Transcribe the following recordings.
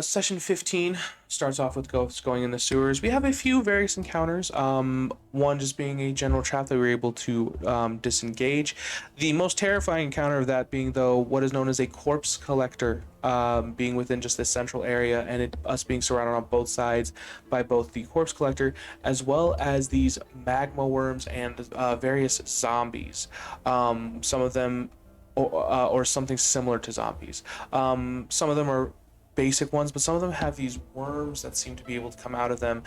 Session 15 starts off with ghosts going in the sewers. We have a few various encounters. One just being a general trap that we were able to disengage. The most terrifying encounter of that being, though, what is known as a corpse collector, being within just this central area, and us being surrounded on both sides by both the corpse collector as well as these magma worms and various zombies. Some of them, or something similar to zombies. Some of them are basic ones, but some of them have these worms that seem to be able to come out of them,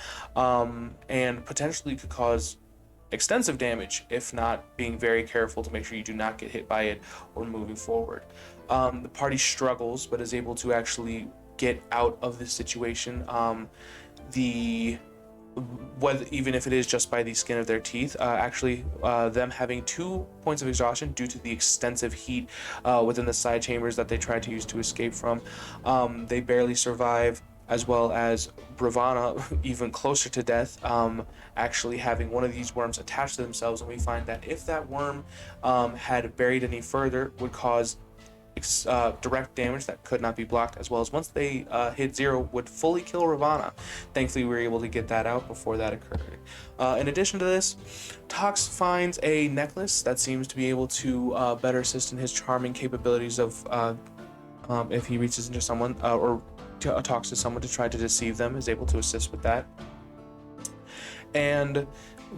and potentially could cause extensive damage if not being very careful to make sure you do not get hit by it or moving forward. The party struggles but is able to actually get out of this situation. The Whether, even if it is just by the skin of their teeth, them having 2 points of exhaustion due to the extensive heat within the side chambers that they tried to use to escape from. They barely survive, as well as Bravana, even closer to death, actually having one of these worms attached to themselves. And we find that if that worm had buried any further, would cause direct damage that could not be blocked, as well as once they hit zero, would fully kill Ravana. Thankfully, we were able to get that out before that occurred. In addition to this, Tox finds a necklace that seems to be able to better assist in his charming capabilities of if he reaches into someone or talks to someone to try to deceive them, is able to assist with that. And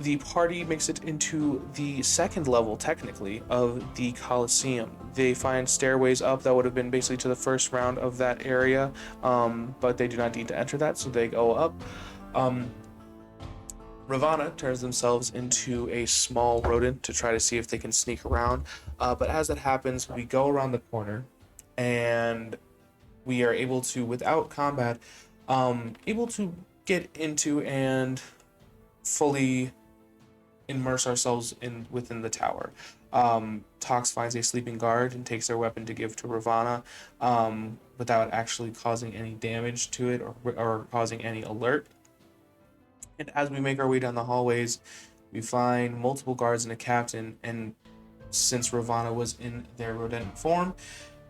the party makes it into the second level, technically, of the Colosseum. They find stairways up that would have been basically to the first round of that area, but they do not need to enter that, so they go up. Ravana turns themselves into a small rodent to try to see if they can sneak around, but as that happens, we go around the corner, and we are able to, without combat, able to get into and fully immerse ourselves within the tower. Tox finds a sleeping guard and takes their weapon to give to Ravana, without actually causing any damage to it or causing any alert. And as we make our way down the hallways, we find multiple guards and a captain, and since Ravana was in their rodent form,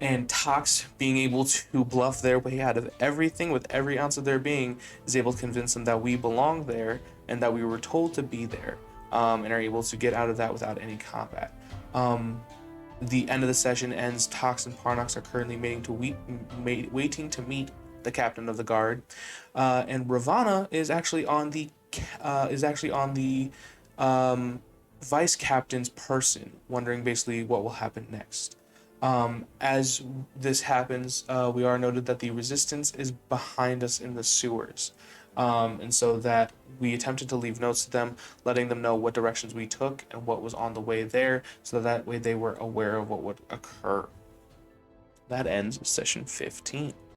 and Tox, being able to bluff their way out of everything with every ounce of their being, is able to convince them that we belong there and that we were told to be there, and are able to get out of that without any combat. The end of the session ends. Tox and Parnox are currently waiting to meet the captain of the guard, and Ravana is actually on the vice captain's person, wondering basically what will happen next. As this happens, we are noted that the resistance is behind us in the sewers. And so that we attempted to leave notes to them, letting them know what directions we took and what was on the way there, so that way they were aware of what would occur. That ends session 15.